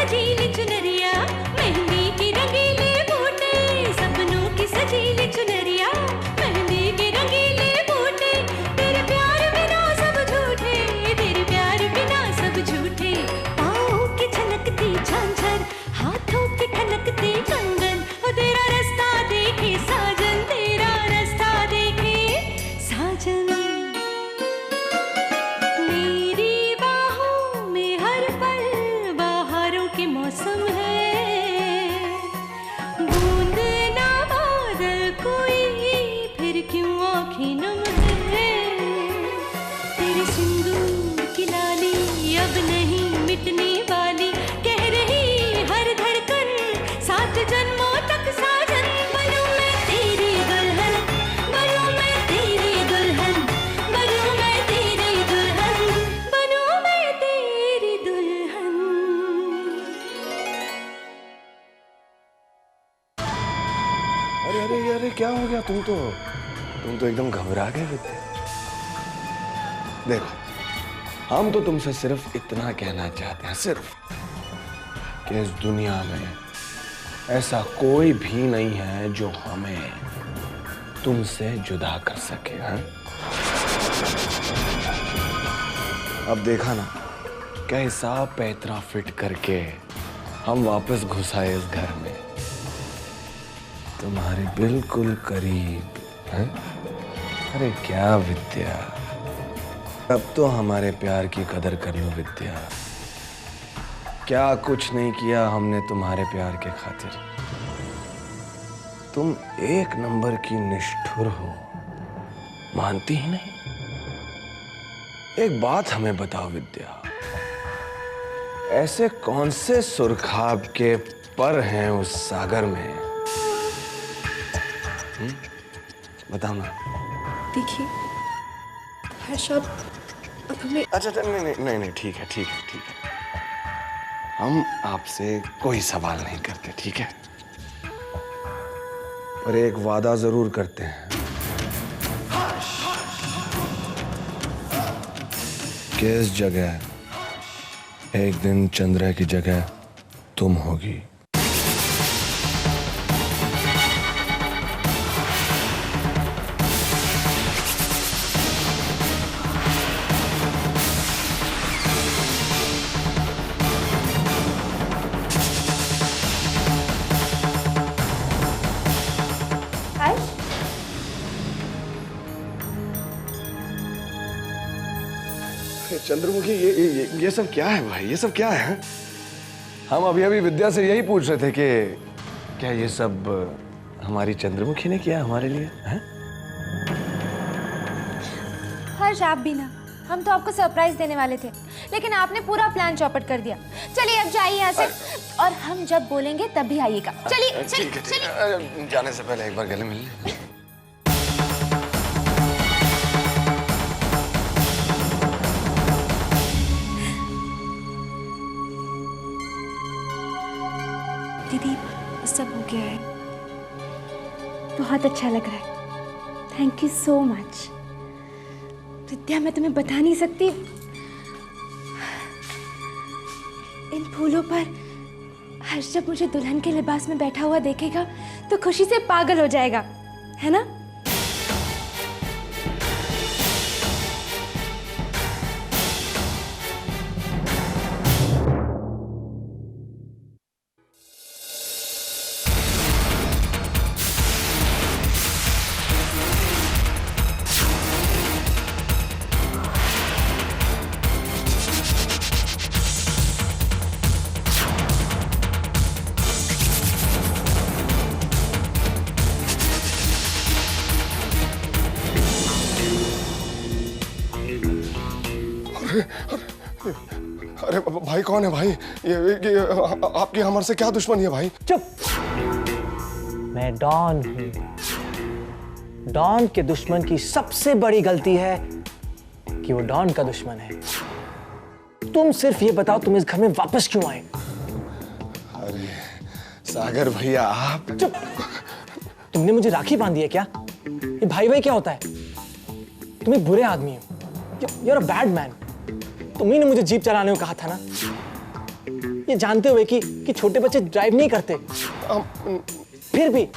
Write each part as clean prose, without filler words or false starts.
सजीली चुनरिया, मेहंदी की रंगीले बूटे, सपनों की सजीली चुनरिया, मेहंदी के रंगीले बूटे, तेरे प्यार बिना सब झूठे, तेरे प्यार बिना सब झूठे, पाँव की छलकती झांझर, हाथों की खनकती कंगन, और तेरा रास्ता देखे साजन, तेरा रास्ता देखे साजन। मेरी बाहों में हर पल बहारों के मौसम है, बूंद ना बादल कोई फिर क्यों आँखें नम है, तेरे सिंदूर की लाली अब नहीं मिटने वाली, कह रही हर धड़कन सात जन्मों तक साजन। बनूं मैं तेरी दुल्हन, बनूं मैं तेरी दुल्हन, बनूं मैं तेरी दुल्हन, बनूं मैं तेरी दुल्हन। अरे अरे अरे क्या हो गया? तुम तो एकदम घबरा गए विद्या। देखो, हम तो तुमसे सिर्फ इतना कहना चाहते हैं, सिर्फ कि इस दुनिया में ऐसा कोई भी नहीं है जो हमें तुमसे जुदा कर सके। हैं? अब देखा ना, कैसा पैतरा फिट करके हम वापस घुस आए इस घर में, तुम्हारे बिल्कुल करीब। हैं? अरे क्या विद्या, अब तो हमारे प्यार की कदर कर लो विद्या। क्या कुछ नहीं किया हमने तुम्हारे प्यार के खातिर। तुम एक नंबर की निष्ठुर हो, मानती ही नहीं। एक बात हमें बताओ विद्या, ऐसे कौन से सुरखाब के पर हैं उस सागर में? बताओ ना। देखिए हर्ष, अब हमें अच्छा नहीं, ठीक है। हम आपसे कोई सवाल नहीं करते, ठीक है? पर एक वादा जरूर करते हैं कि इस जगह एक दिन चंद्रा की जगह तुम होगी। चंद्रमुखी, ये सब क्या है भाई? ये सब क्या है? हम अभी विद्या से यही पूछ रहे थे कि क्या ये सब हमारी चंद्रमुखी ने किया हमारे लिए? हैं? हर्ष, आप भी ना, हम तो आपको सरप्राइज देने वाले थे, लेकिन आपने पूरा प्लान चौपट कर दिया। चलिए अब जाइए यहाँ से, और हम जब बोलेंगे तब भी आइएगा। चलिए चलिए। जाने से पहले एक बार गले मिल लें। दीदी, सब हो गया है, बहुत अच्छा लग रहा है। थैंक यू सो मच विद्या, मैं तुम्हें बता नहीं सकती, इन फूलों पर हर्ष जब मुझे दुल्हन के लिबास में बैठा हुआ देखेगा तो खुशी से पागल हो जाएगा, है ना? अरे भाई, कौन है भाई? ये आपकी हमारे से क्या दुश्मनी है भाई? चुप। मैं डॉन हूं। डॉन के दुश्मन की सबसे बड़ी गलती है कि वो डॉन का दुश्मन है। तुम सिर्फ ये बताओ, तुम इस घर में वापस क्यों आए? अरे सागर भैया, आप चुप। तुमने मुझे राखी बांधी है क्या? ये भाई भाई क्या होता है? तुम एक बुरे आदमी हो, you're a bad man। तुम्ही ने मुझे जीप चलाने को कहा था ना, ये जानते हुए कि छोटे बच्चे ड्राइव नहीं करते। फिर भी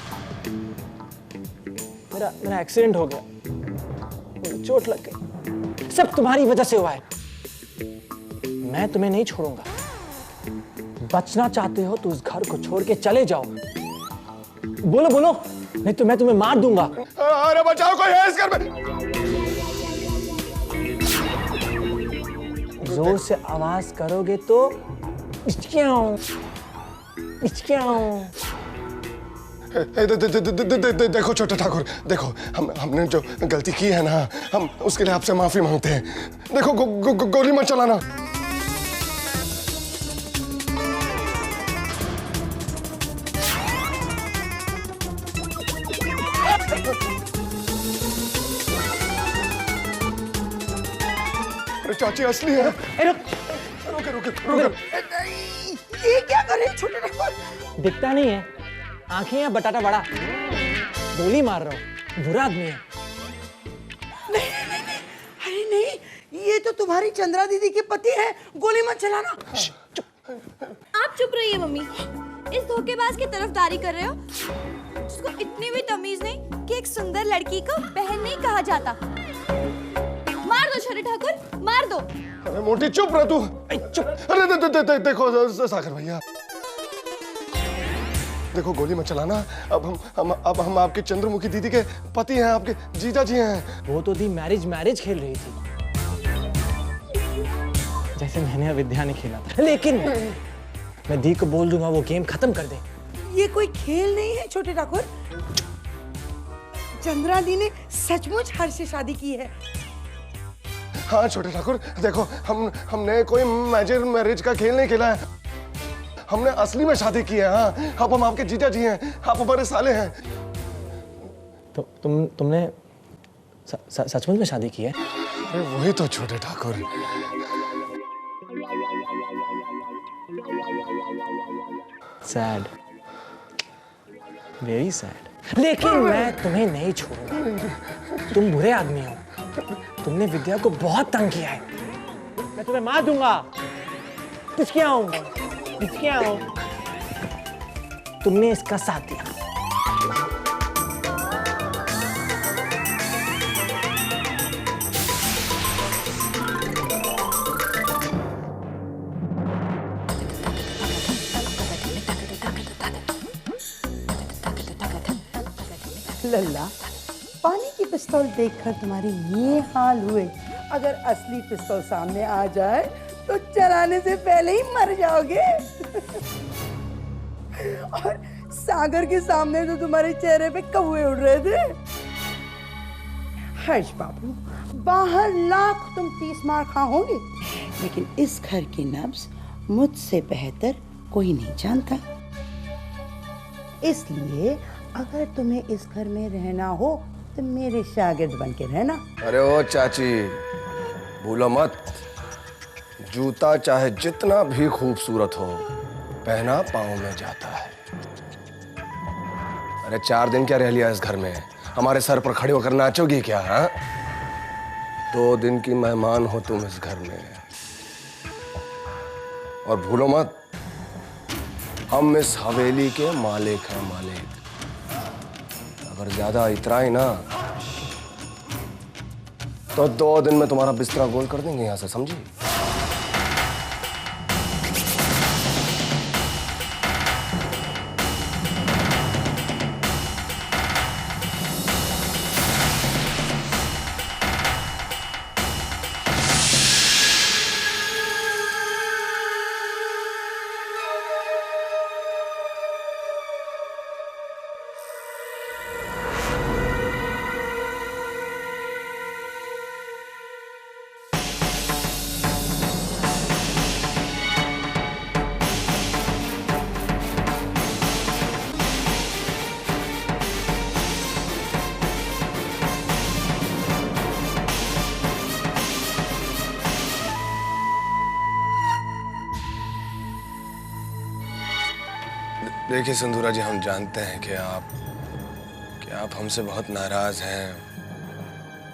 मेरा एक्सीडेंट हो गया, मुझे चोट लग गई, सब तुम्हारी वजह से हुआ है। मैं तुम्हें नहीं छोड़ूंगा। बचना चाहते हो तो उस घर को छोड़ के चले जाओ। बोलो बोलो, नहीं तो मैं तुम्हें मार दूंगा। अरे बचाओ, कोई है इस घर में। जोर से आवाज करोगे तो देखो छोटे ठाकुर, देखो हमने जो गलती की है ना, हम उसके लिए आपसे माफी मांगते हैं। देखो गोली मत चलाना। अरे चाची असली है। रुके रुके रुके। ये क्या कर रहे हैं छोटे ठाकुर? दिखता नहीं है, आंखें या बटाटा बड़ा। गोली मार रहा हूँ, बुरा आदमी है। नहीं, अरे नहीं, ये तो तुम्हारी चंद्रा दीदी के पति हैं। गोली मत चलाना। आप चुप रहिए मम्मी। इस धोखेबाज की तरफदारी कर रहे हो जिसको इतनी भी तमीज नहीं कि एक सुंदर लड़की को बहन नहीं कहा जाता। मार दो छोटे ठाकुर, मार दो। अरे मोटी चुप रह तू। चुप। अरे देखो सागर भैया, देखो गोली मत चलाना। अब हम आपके चंद्रमुखी दीदी के पति हैं, आपके जीजा जी हैं। वो तो दी मैरिज खेल रही थी, जैसे मैंने अविद्या ने खेला था। लेकिन मैं दी को बोल दूंगा वो गेम खत्म कर दे। ये कोई खेल नहीं है छोटे ठाकुर। चंद्रा दी ने सचमुच हर्ष से शादी की है। हाँ छोटे ठाकुर, देखो हमने कोई मैरिज का खेल नहीं खेला है। हमने असली में शादी की है। हाँ, अब हम आपके जीजा जी हैं, आप हमारे साले हैं। तो तुमने सचमुच में शादी की है? अरे वही तो छोटे ठाकुर। Sad, very sad. लेकिन मैं तुम्हें नहीं छोड़ूंगा। तुम बुरे आदमी हो, तुमने विद्या को बहुत तंग किया है। मैं तुम्हें मार दूंगा। किसके आऊं? तुमने इसका साथ दिया। लल्ला, पानी की पिस्तौल देखकर तुम्हारे ये हाल हुए। अगर असली पिस्तौल सामने आ जाए तो चलाने से पहले ही मर जाओगे। और सागर के सामने तो तुम्हारे चेहरे पे कौवे उड़ रहे थे। हर्ष बाबू, बाहर लाख तुम 30 मार खा होंगे, लेकिन इस घर की नब्ज मुझसे बेहतर कोई नहीं जानता। इसलिए अगर तुम्हें इस घर में रहना हो तो मेरे शागिर्द बन के रहना। अरे ओ चाची, भूलो मत, जूता चाहे जितना भी खूबसूरत हो, पहना पाँव में जाता है। अरे 4 दिन क्या रह लिया इस घर में? हमारे सर पर खड़े होकर नाचोगी क्या? हाँ, 2 दिन की मेहमान हो तुम इस घर में। और भूलो मत, हम इस हवेली के मालिक हैं, मालिक। अगर ज्यादा इतराई ना तो 2 दिन में तुम्हारा बिस्तरा गोल कर देंगे यहां से, समझी? देखिए सिंदूरा जी, हम जानते हैं कि आप हमसे बहुत नाराज हैं।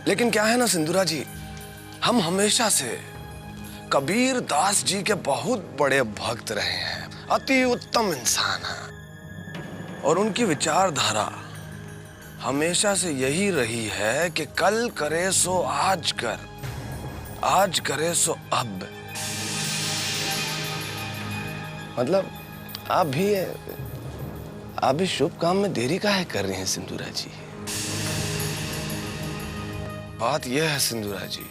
लेकिन क्या है ना सिंदूरा जी, हम हमेशा से कबीर दास जी के बहुत बड़े भक्त रहे हैं, अति उत्तम इंसान हैं और उनकी विचारधारा हमेशा से यही रही है कि कल करे सो आज कर, आज करे सो अब। मतलब आप भी शुभ काम में देरी काहे कर रही हैं सिंदूरा जी? बात यह है सिंदूरा जी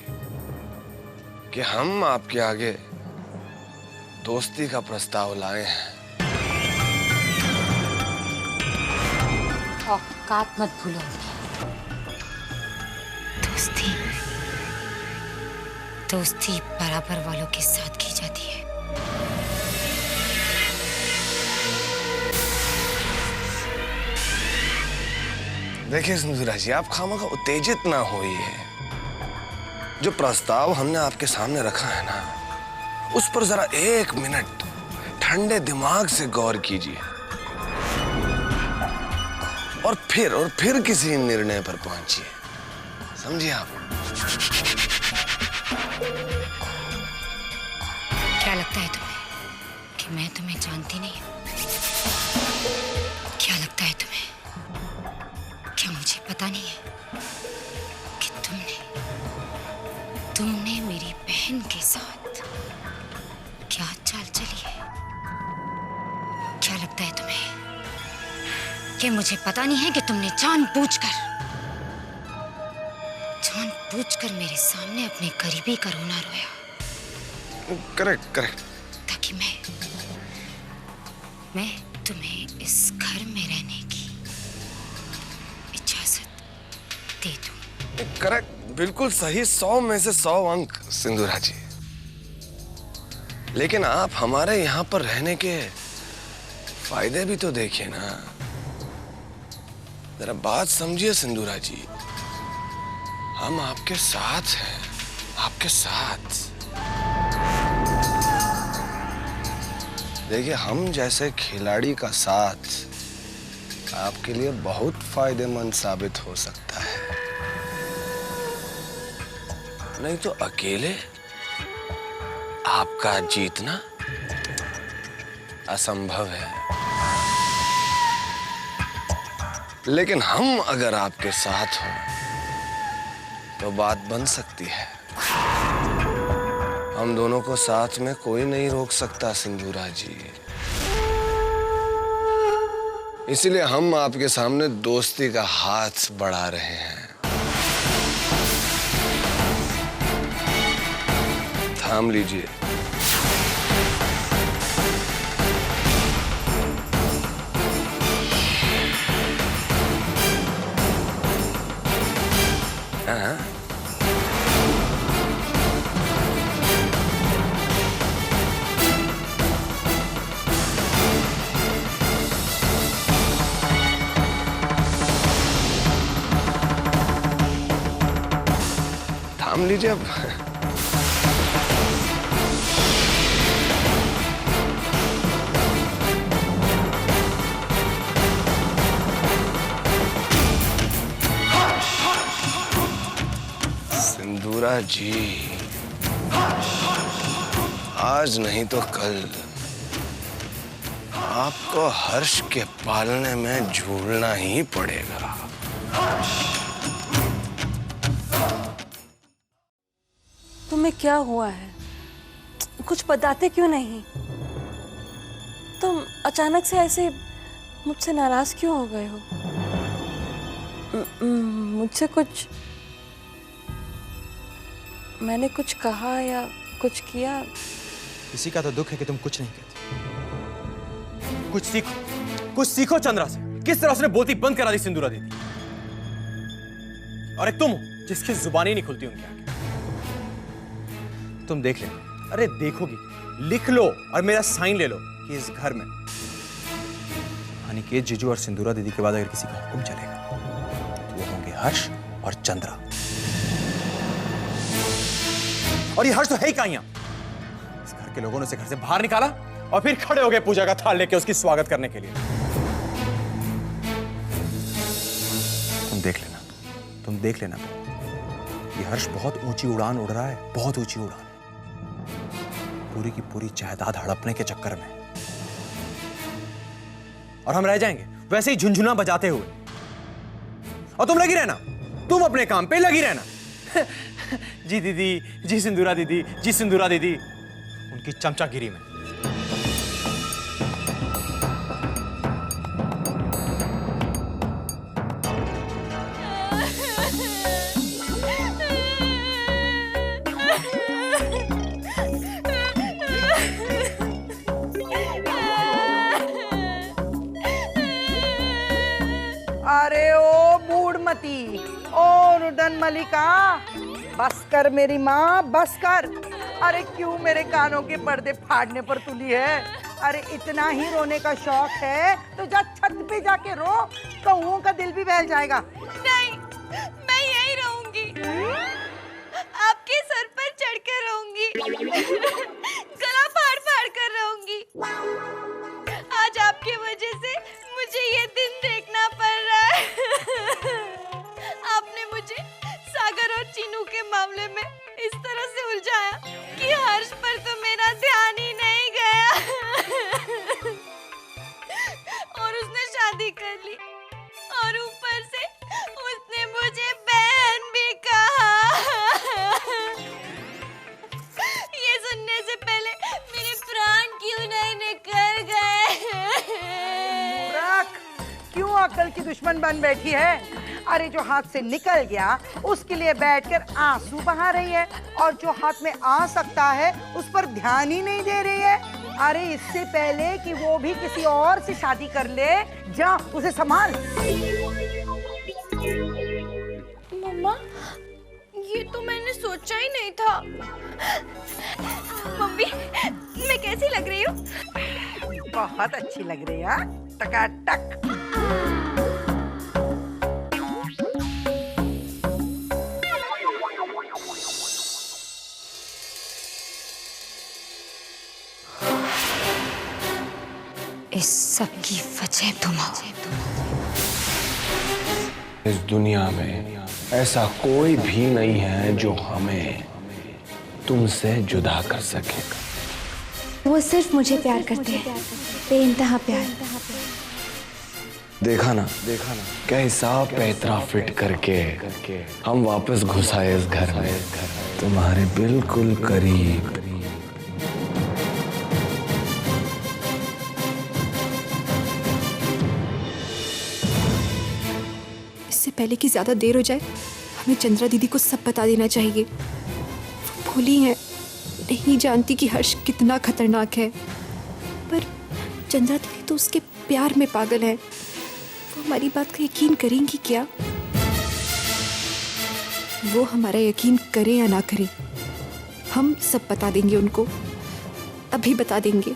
कि हम आपके आगे दोस्ती का प्रस्ताव लाए हैं। औकात मत भूलो। दोस्ती बराबर वालों के साथ की जाती है। देखिए सिंदूरा जी, आप खामखा उत्तेजित ना होइए। जो प्रस्ताव हमने आपके सामने रखा है ना, उस पर जरा 1 मिनट ठंडे दिमाग से गौर कीजिए और फिर किसी निर्णय पर पहुंचिए। समझिए आप? क्या लगता है तुम्हें कि मैं तुम्हें जानती नहीं हूँ? क्या लगता है तुम्हें क्या मुझे पता नहीं है कि तुमने मेरी बहन के साथ क्या चाल चली है? क्या लगता है तुम्हें कि मुझे पता नहीं है कि तुमने जानबूझकर मेरे सामने अपने करीबी का रोना रोया? करेक्ट। ताकि मैं तुम्हें इस घर में रहने की इजाजत दे दूं। करेक्ट, बिल्कुल सही। 100 में से 100 अंक सिंदूरा जी। लेकिन आप हमारे यहाँ पर रहने के फायदे भी तो देखिए ना। जरा बात समझिए सिंदूरा जी, हम आपके साथ हैं, आपके साथ। देखिए, हम जैसे खिलाड़ी का साथ आपके लिए बहुत फायदेमंद साबित हो सकता है। नहीं तो अकेले आपका जीतना असंभव है। लेकिन हम अगर आपके साथ हों तो बात बन सकती है। हम दोनों को साथ में कोई नहीं रोक सकता सिंदूरा जी। इसलिए हम आपके सामने दोस्ती का हाथ बढ़ा रहे हैं। थाम लीजिए। थाम लीजिए अब। सिंदूरा जी, आज नहीं तो कल आपको हर्ष के पालने में झूलना ही पड़ेगा। तुम्हें क्या हुआ है? कुछ बताते क्यों नहीं? तुम अचानक से ऐसे मुझसे नाराज क्यों हो गए हो? मुझसे कुछ मैंने कुछ कहा या कुछ किया? किसी का तो दुख है कि तुम कुछ नहीं कहती। कुछ सीखो चंद्रा से। किस तरह उसने बोलती बंद करा दी सिंदूरा दीदी। और एक तुम हो जिसकी जुबानी नहीं खुलती उनके आगे। तुम देख लेना। अरे देखोगी, लिख लो और मेरा साइन ले लो कि इस घर में अनिकेत, जीजू और सिंदूरा दीदी के बाद अगर किसी का हुक्म चलेगा तो वो होंगे हर्ष और चंद्रा। और ये हर्ष तो है ही कहां? इस घर के लोगों ने उसे घर से बाहर निकाला और फिर खड़े हो गए पूजा का थाल लेके उसकी स्वागत करने के लिए। तुम देख लेना। ये हर्ष बहुत ऊंची उड़ान उड़ रहा है, बहुत ऊंची उड़ान। पूरी की पूरी जायदाद हड़पने के चक्कर में, और हम रह जाएंगे वैसे ही झुनझुना बजाते हुए। और तुम लगी रहना, तुम अपने काम पे लगी रहना। जी दीदी, जी सिंदूरा दीदी, जी सिंदूरा दीदी, उनकी चमचागिरी में। अरे ओ बूढ़मती, ओ रुदन मलिका, बस कर मेरी माँ, बस कर। अरे क्यों मेरे कानों के पर्दे फाड़ने पर तुली है? अरे इतना ही रोने का शौक है तो जा छत पे जाके रो, कौओं का दिल भी बहल जाएगा। नहीं, मैं यहीं रहूंगी, आपके सर पर चढ़कर रहूंगी, गला फाड़ फाड़ कर रहूंगी। आज आपकी वजह से मुझे ये दिन देखना पड़ रहा है। आपने मुझे सागर और चीनू के मामले में इस तरह से उलझाया कि हर्ष पर तो मेरा ध्यान ही नहीं गया। और उसने शादी कर ली, और ऊपर से उसने मुझे बहन भी कहा। ये सुनने से पहले मेरे प्राण क्यों नहीं निकल गए? क्यों अकल की दुश्मन बन बैठी है? अरे जो हाथ से निकल गया उसके लिए बैठकर आंसू बहा रही है, और जो हाथ में आ सकता है उस पर ध्यान ही नहीं दे रही है। अरे इससे पहले कि वो भी किसी और से शादी कर ले, जा उसे संभाल। मम्मा, ये तो मैंने सोचा ही नहीं था। मम्मी, मैं कैसी लग रही हूँ? बहुत अच्छी लग रही है, टकाटक। इस सब की वजह तुम हो। इस दुनिया में ऐसा कोई भी नहीं है जो हमें तुमसे जुदा कर सके। वो सिर्फ मुझे प्यार करते हैं, बेइंतहा प्यार। देखा ना, क्या हिसाब पे इतना फिट करके हम वापस घुस आए इस घर में, तुम्हारे बिल्कुल करीब। इससे पहले कि ज्यादा देर हो जाए, हमें चंद्रा दीदी को सब बता देना चाहिए। वो भोली है, नहीं जानती कि हर्ष कितना खतरनाक है, पर चंद्रा दीदी तो उसके प्यार में पागल है। वो हमारी बात का यकीन करेंगी क्या? वो हमारा यकीन करे या ना करे, हम सब बता देंगे उनको, अभी बता देंगे।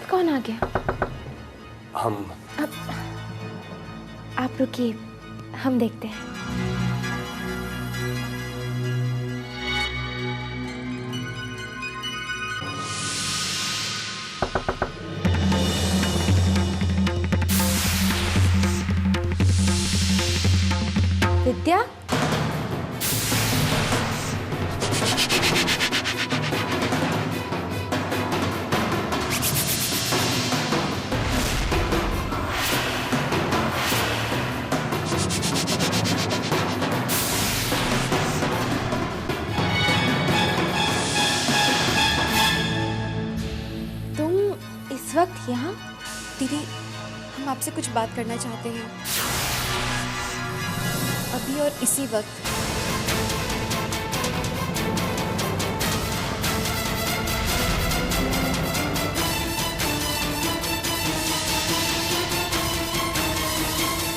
कौन आ गया? हम आप रुकिए, हम देखते हैं। विद्या, तुम इस वक्त यहाँ? दीदी, हम आपसे कुछ बात करना चाहते हैं, अभी और इसी वक्त।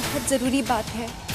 बहुत ज़रूरी बात है।